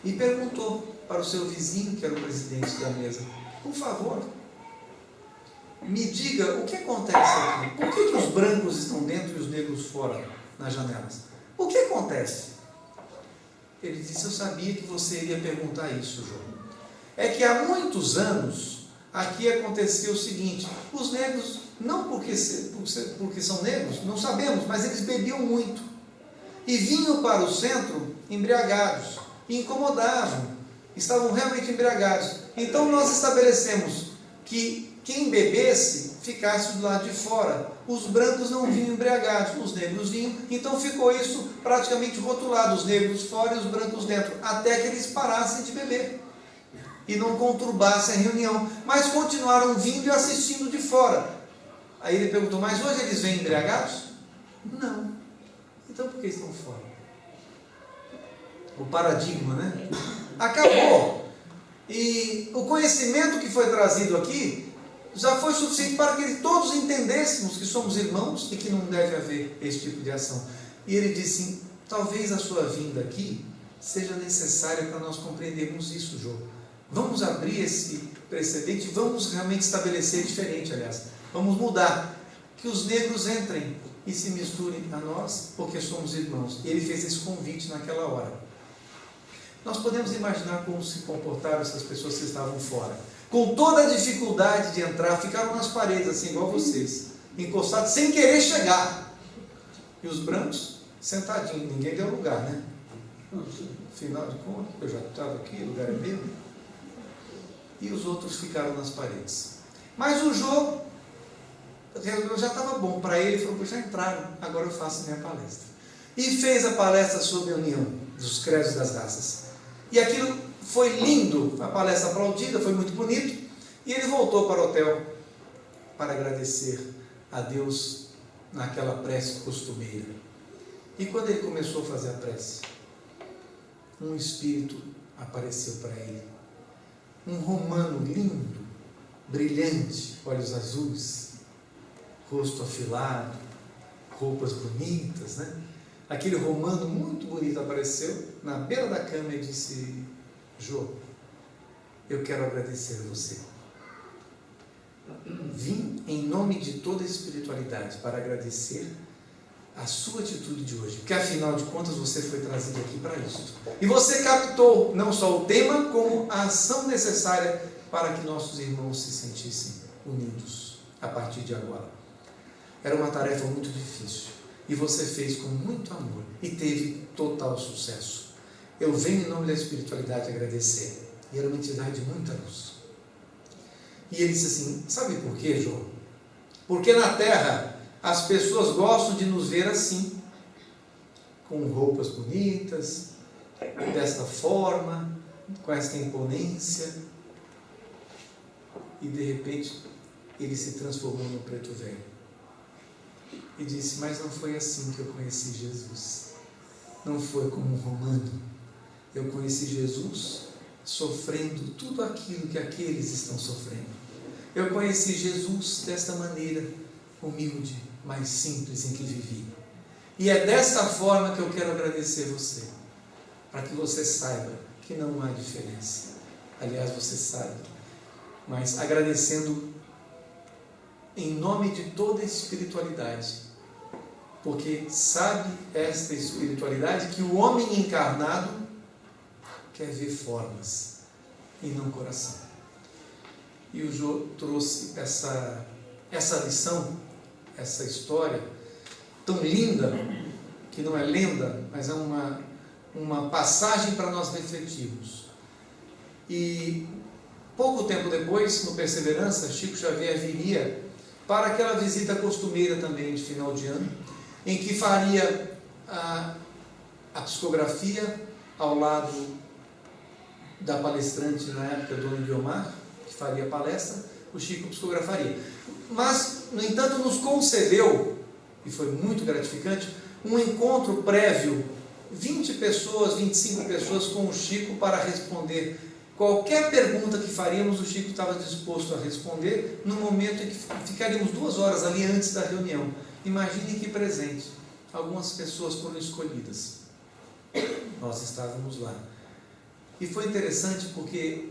[SPEAKER 1] E perguntou para o seu vizinho, que era o presidente da mesa, por favor, me diga o que acontece aqui. Por que os brancos estão dentro e os negros fora, nas janelas? O que acontece? Ele disse, eu sabia que você iria perguntar isso, João. É que há muitos anos, aqui acontecia o seguinte, os negros, não porque são negros, não sabemos, mas eles bebiam muito. E vinham para o centro embriagados, e incomodavam, estavam realmente embriagados. Então nós estabelecemos que quem bebesse, ficasse do lado de fora. Os brancos não vinham embriagados, os negros vinham. Então ficou isso praticamente rotulado, os negros fora e os brancos dentro, até que eles parassem de beber e não conturbassem a reunião, mas continuaram vindo e assistindo de fora. Aí ele perguntou, mas hoje eles vêm embriagados? Não. Então por que estão fora? O paradigma, né? Acabou. E o conhecimento que foi trazido aqui já foi suficiente para que todos entendêssemos que somos irmãos e que não deve haver esse tipo de ação. E ele disse, talvez a sua vinda aqui seja necessária para nós compreendermos isso, Jô. Vamos abrir esse precedente, vamos realmente estabelecer diferente, aliás. Vamos mudar, que os negros entrem e se misturem a nós, porque somos irmãos. E ele fez esse convite naquela hora. Nós podemos imaginar como se comportaram essas pessoas que estavam fora. Com toda a dificuldade de entrar, ficaram nas paredes, assim, igual vocês, encostados, sem querer chegar. E os brancos, sentadinhos, ninguém deu lugar, né? Afinal de contas, eu já estava aqui, o lugar é meu. E os outros ficaram nas paredes. Mas o jogo já estava bom para ele, ele falou, já entraram, agora eu faço minha palestra. E fez a palestra sobre a união dos credos e das raças. E aquilo foi lindo, a palestra aplaudida, foi muito bonito, e ele voltou para o hotel para agradecer a Deus naquela prece costumeira. E quando ele começou a fazer a prece, um espírito apareceu para ele, um romano lindo, brilhante, olhos azuis, rosto afilado, roupas bonitas, né? Aquele romano muito bonito apareceu na beira da cama e disse, Jô, eu quero agradecer a você. Vim em nome de toda a espiritualidade para agradecer a sua atitude de hoje, porque afinal de contas você foi trazido aqui para isso. E você captou não só o tema, como a ação necessária para que nossos irmãos se sentissem unidos a partir de agora. Era uma tarefa muito difícil. E você fez com muito amor e teve total sucesso. Eu venho em nome da espiritualidade agradecer. E era uma entidade de muita luz. E ele disse assim: sabe por quê, João? Porque na terra as pessoas gostam de nos ver assim, com roupas bonitas, desta forma, com esta imponência. E de repente ele se transformou no preto velho e disse: mas não foi assim que eu conheci Jesus. Não foi como um romano. Eu conheci Jesus sofrendo tudo aquilo que aqueles estão sofrendo. Eu conheci Jesus desta maneira humilde, mais simples em que vivi. E é desta forma que eu quero agradecer você, para que você saiba que não há diferença. Aliás, você sabe, mas agradecendo em nome de toda a espiritualidade, porque sabe esta espiritualidade que o homem encarnado quer ver formas e não coração. E o Jô trouxe essa lição, essa história tão linda, que não é lenda, mas é uma passagem para nós refletirmos. E pouco tempo depois, no Perseverança, Chico Xavier viria para aquela visita costumeira também de final de ano, em que faria a psicografia ao lado da palestrante na época, Dona Guiomar, que faria a palestra, o Chico psicografaria. Mas, no entanto, nos concedeu, e foi muito gratificante, um encontro prévio, 20 pessoas, 25 pessoas com o Chico para responder qualquer pergunta que faríamos. O Chico estava disposto a responder no momento em que ficaríamos 2 horas ali antes da reunião. Imagine que presente, algumas pessoas foram escolhidas, nós estávamos lá. E foi interessante porque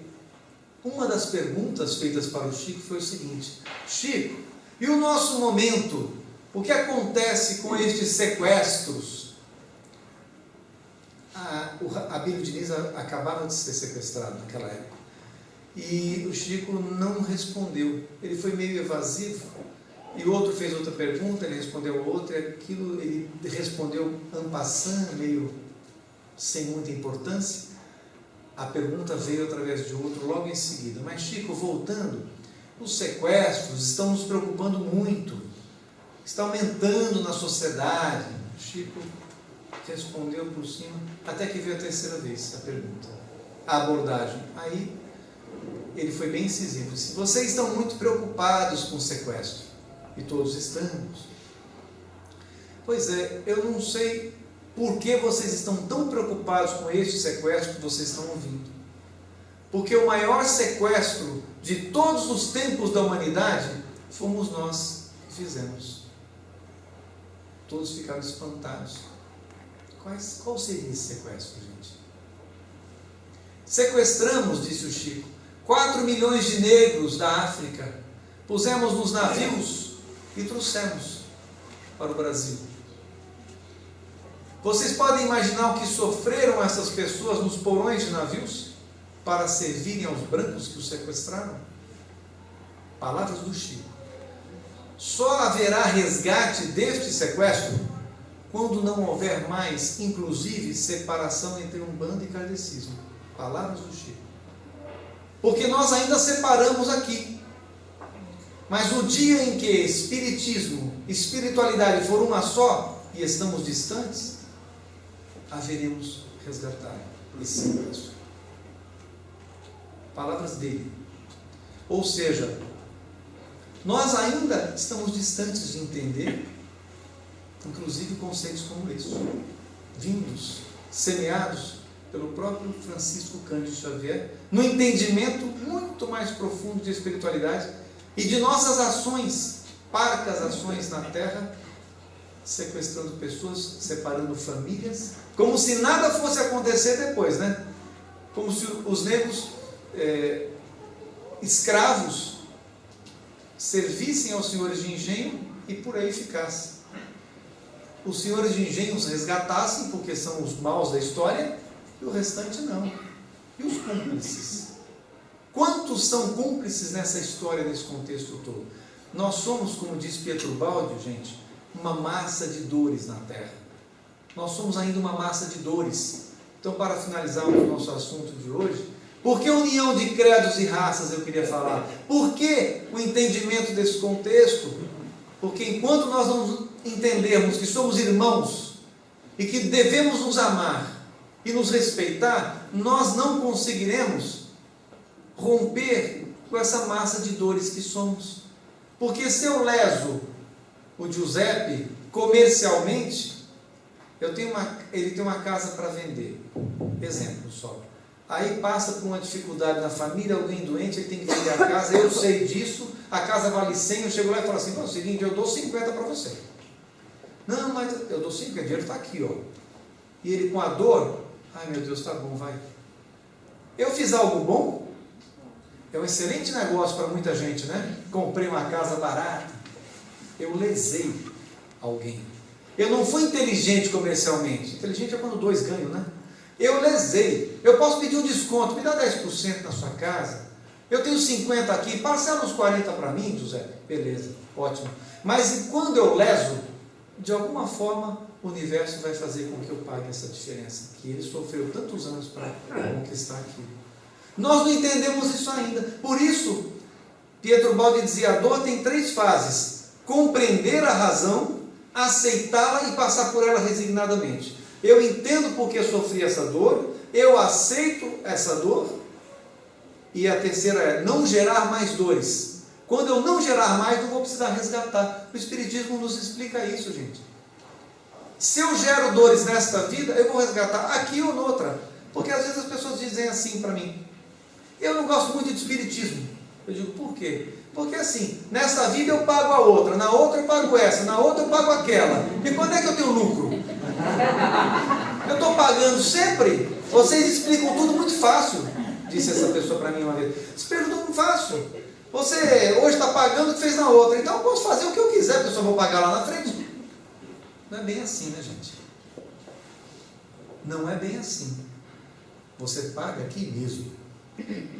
[SPEAKER 1] uma das perguntas feitas para o Chico foi o seguinte: Chico, e o nosso momento? O que acontece com estes sequestros? A Abílio Diniz acabava de ser sequestrado naquela época. E o Chico não respondeu. Ele foi meio evasivo. E o outro fez outra pergunta, ele respondeu outra, e aquilo ele respondeu en passant, meio sem muita importância. A pergunta veio através de outro logo em seguida: mas Chico, voltando, os sequestros estão nos preocupando muito, está aumentando na sociedade. Chico respondeu por cima, até que veio a terceira vez a pergunta, a abordagem. Aí ele foi bem incisivo, disse: vocês estão muito preocupados com o sequestro. E todos estamos. Pois é, eu não sei por que vocês estão tão preocupados com este sequestro que vocês estão ouvindo. Porque o maior sequestro de todos os tempos da humanidade fomos nós que fizemos. Todos ficaram espantados. Qual seria esse sequestro, gente? Sequestramos, disse o Chico, 4 milhões de negros da África, pusemos nos navios e trouxemos para o Brasil. Vocês podem imaginar o que sofreram essas pessoas nos porões de navios para servirem aos brancos que os sequestraram? Palavras do Chico. Só haverá resgate deste sequestro quando não houver mais, inclusive, separação entre umbanda e kardecismo. Palavras do Chico. Porque nós ainda separamos aqui. Mas o dia em que espiritismo, espiritualidade for uma só e estamos distantes, haveremos resgatar esse sequestro. Palavras dele. Ou seja, nós ainda estamos distantes de entender, inclusive, conceitos como esse, vindos, semeados pelo próprio Francisco Cândido Xavier, no entendimento muito mais profundo de espiritualidade e de nossas ações, parcas ações na Terra, sequestrando pessoas, separando famílias, como se nada fosse acontecer depois, né? Como se os negros escravos servissem aos senhores de engenho e por aí ficasse. Os senhores de engenho os resgatassem, porque são os maus da história, e o restante não. E os cúmplices? Quantos são cúmplices nessa história, nesse contexto todo? Nós somos, como diz Pietro Baldi, gente, uma massa de dores na Terra. Nós somos ainda uma massa de dores. Então, para finalizarmos o nosso assunto de hoje, Por que união de credos e raças eu queria falar? Por que o entendimento desse contexto? Porque enquanto nós não entendermos que somos irmãos e que devemos nos amar e nos respeitar, nós não conseguiremos romper com essa massa de dores que somos. Porque se eu leso o Giuseppe comercialmente, ele tem uma casa para vender. Exemplo só. Aí passa por uma dificuldade na família, alguém doente, ele tem que vender a casa, eu sei disso, a casa vale 100, eu chego lá e falo assim, é o seguinte, eu dou 50 para você. Não, mas eu dou 50, o dinheiro está aqui, ó. E ele com a dor, ai meu Deus, tá bom, vai. Eu fiz algo bom? É um excelente negócio para muita gente, né? Comprei uma casa barata. Eu lesei alguém. Eu não fui inteligente comercialmente. Inteligente é quando dois ganham, né? Eu lesei. Eu posso pedir um desconto. Me dá 10% na sua casa. Eu tenho 50 aqui. Parcela uns 40 para mim, José. Beleza, ótimo. Mas quando eu leso, de alguma forma, o universo vai fazer com que eu pague essa diferença. Que ele sofreu tantos anos para conquistar aquilo. Nós não entendemos isso ainda. Por isso, Pietro Baldi dizia, a dor tem 3 fases. Compreender a razão, aceitá-la e passar por ela resignadamente. Eu entendo porque sofri essa dor, eu aceito essa dor, e a terceira é não gerar mais dores. Quando eu não gerar mais, não vou precisar resgatar. O Espiritismo nos explica isso, gente. Se eu gero dores nesta vida, eu vou resgatar aqui ou noutra. Porque às vezes as pessoas dizem assim para mim, eu não gosto muito de Espiritismo. Eu digo, por quê? Porque assim, nesta vida eu pago a outra, na outra eu pago essa, na outra eu pago aquela. E quando é que eu tenho lucro? Eu estou pagando sempre? Vocês explicam tudo muito fácil, disse essa pessoa para mim uma vez. Vocês perguntam muito fácil. Você hoje está pagando o que fez na outra, então eu posso fazer o que eu quiser, porque eu só vou pagar lá na frente. Não é bem assim, né, gente? Não é bem assim. Você paga aqui mesmo.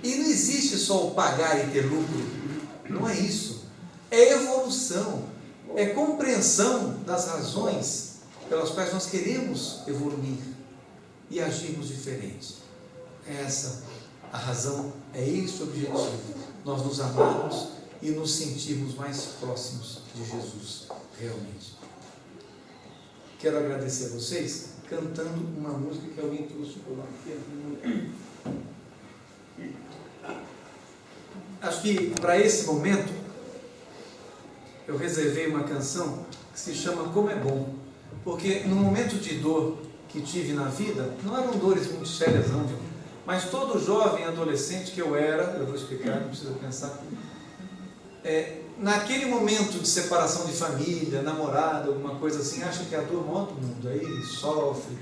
[SPEAKER 1] E não existe só o pagar e ter lucro. Não é isso. É evolução. É compreensão das razões pelas quais nós queremos evoluir e agirmos diferente. É essa a razão, é esse o objetivo. Nós nos amarmos e nos sentirmos mais próximos de Jesus, realmente. Quero agradecer a vocês cantando uma música que alguém trouxe por lá. Acho que para esse momento eu reservei uma canção que se chama Como é Bom, porque no momento de dor que tive na vida, não eram dores muito sérias não, viu? Mas todo jovem adolescente que eu era, eu vou explicar, não precisa pensar, naquele momento de separação de família, namorada, alguma coisa assim, acha que é a dor maior do mundo, aí sofre.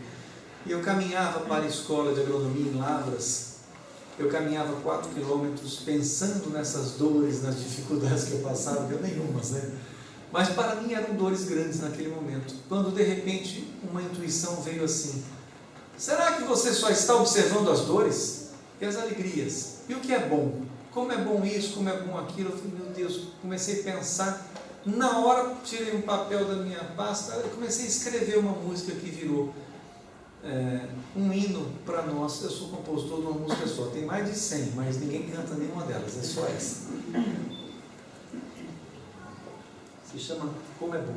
[SPEAKER 1] E eu caminhava para a escola de agronomia em Lavras, eu caminhava 4 quilômetros pensando nessas dores, nas dificuldades que eu passava, eu nenhumas, né? Mas para mim eram dores grandes naquele momento, quando de repente uma intuição veio assim, será que você só está observando as dores e as alegrias? E o que é bom? Como é bom isso, como é bom aquilo? Eu falei, meu Deus, comecei a pensar, na hora tirei um papel da minha pasta, eu comecei a escrever uma música que virou um hino para nós. Eu sou compositor de uma música só, tem mais de 100, mas ninguém canta nenhuma delas, é só essa. Se chama Como é Bom.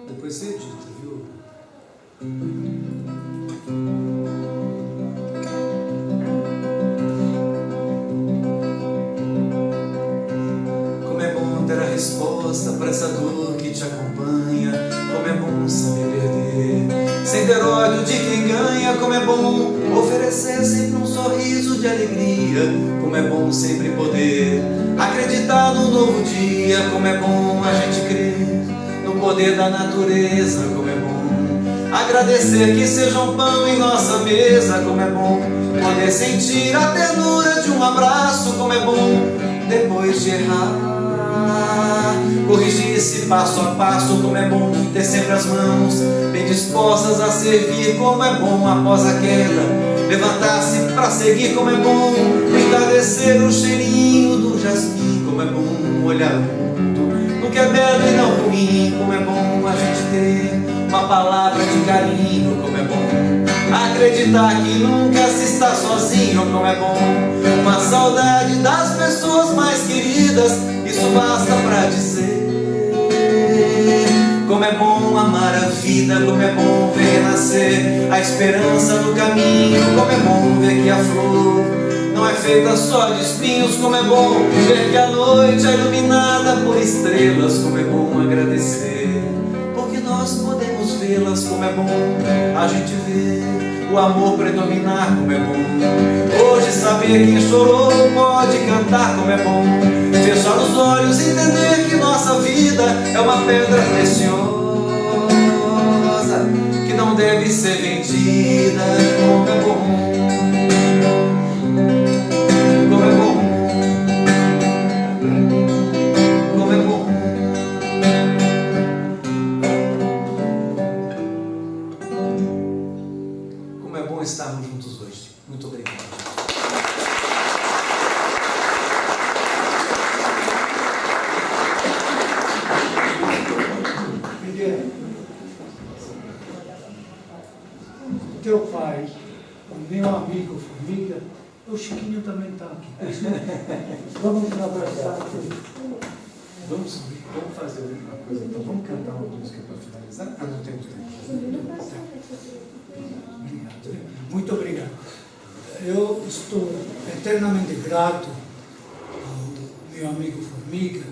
[SPEAKER 1] Depois você edita, viu? Como é bom ter a resposta para essa dor que te acompanha. Como é bom saber perder, sem ter ódio de quem ganha. Como é bom oferecer sempre um sorriso de alegria. Como é bom sempre poder acreditar num novo dia. Como é bom a gente crer no poder da natureza. Como é bom agradecer que seja um pão em nossa mesa. Como é bom poder sentir a ternura de um abraço. Como é bom depois de errar corrigisse passo a passo. Como é bom ter sempre as mãos bem dispostas a servir. Como é bom após a queda levantar-se para seguir. Como é bom entardecer o cheirinho do jasmim. Como é bom olhar no que é belo e não ruim. Como é bom a gente ter uma palavra de carinho. Como é bom acreditar que nunca se está sozinho. Como é bom uma saudade das pessoas mais queridas. Isso basta pra dizer. Como é bom amar a vida. Como é bom ver nascer a esperança no caminho. Como é bom ver que a flor não é feita só de espinhos. Como é bom ver que a noite é iluminada por estrelas. Como é bom agradecer porque nós podemos vê-las. Como é bom a gente ver o amor predominar. Como é bom hoje saber quem chorou pode cantar. Como é bom fechar os olhos e entender que nossa vida é uma pedra preciosa que não deve ser vendida. Como é bom, como é bom, como é bom. Como é bom estarmos juntos hoje. Muito obrigado.
[SPEAKER 3] Teu pai, o meu amigo Formiga, o Chiquinho também está aqui. Vamos abraçar.
[SPEAKER 1] Vamos fazer uma coisa, então vamos cantar uma música para finalizar? Ah, não tem tempo.
[SPEAKER 3] Obrigado. Muito obrigado. Eu estou eternamente grato ao meu amigo Formiga,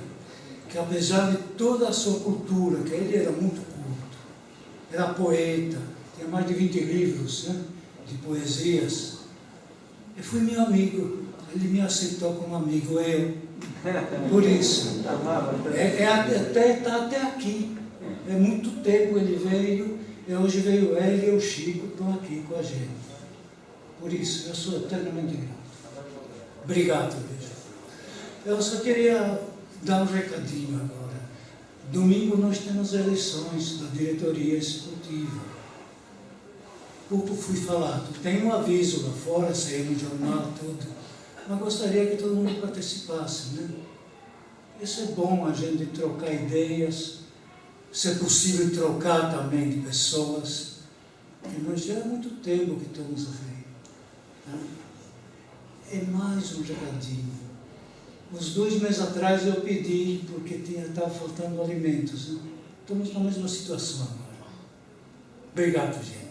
[SPEAKER 3] que apesar de toda a sua cultura, que ele era muito culto, era poeta, tinha mais de 20 livros, né, de poesias. Ele foi meu amigo, ele me aceitou como amigo, por isso. Está até aqui. É muito tempo ele veio, e hoje veio ele e o Chico, estão aqui com a gente. Por isso, eu sou eternamente grato. Obrigado, beijo. Eu só queria dar um recadinho agora. Domingo nós temos eleições da diretoria executiva. Pouco fui falado, tem um aviso lá fora, saiu no jornal, tudo, mas gostaria que todo mundo participasse, né? Isso é bom, a gente trocar ideias, se é possível trocar também de pessoas, porque nós já há muito tempo que estamos aqui. Tá? É mais um recadinho. Uns 2 meses atrás eu pedi, porque estava faltando alimentos, né? Estamos na mesma situação agora. Obrigado, gente.